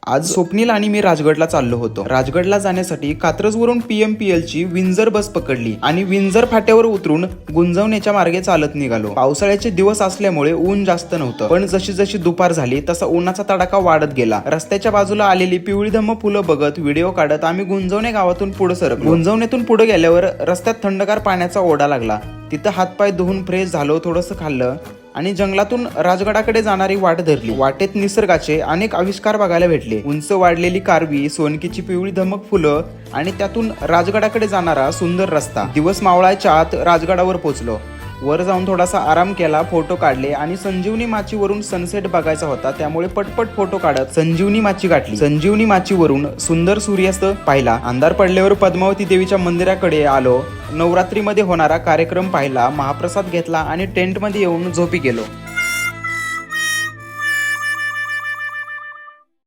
आज स्वप्नील आणि मी राजगडला चाललो होतो। राजगडला जाण्यासाठी कात्रजवरून PMPL ची विंझर बस पकडली आणि विंझर फाट्यावर उतरून गुंजवण्याच्या मार्गे चालत निघालो। पावसाळ्याचे दिवस असल्यामुळे ऊन जास्त नव्हतं, पण जशी जशी दुपार झाली तसा उन्हाचा तडाखा वाढत गेला। रस्त्याच्या बाजूला आलेली पिवळीधम्म फुलं बघत व्हिडिओ काढत आम्ही गुंजवणे गावातून पुढे सरकलो। गुंजवण्यातून पुढे गेल्यावर रस्त्यात थंडगार पाण्याचा ओढा लागला। तिथं हातपाय धुवून फ्रेश झालो, थोडंसं खाल्लं आणि जंगलातून राजगडाकडे जाणारी वाट धरली। वाटेत निसर्गाचे अनेक आविष्कार बघायला भेटले। उंच वाढलेली कारवी, सोनकीची पिवळी धमक फुलं आणि त्यातून राजगडाकडे जाणारा सुंदर रस्ता। दिवस मावळाच्या आत राजगडावर पोहोचलो। वर जाऊन थोडासा आराम केला, फोटो काढले आणि संजीवनी माचीवरून सनसेट बघायचा होता, त्यामुळे पटपट फोटो काढत संजीवनी माची गाठली। संजीवनी माचीवरून सुंदर सूर्यास्त पाहिला। अंधार पडल्यावर पद्मावती देवीच्या मंदिराकडे आलो। नवरात्रीमध्ये होणारा कार्यक्रम पाहिला, महाप्रसाद घेतला आणि टेंटमध्ये येऊन झोपी गेलो।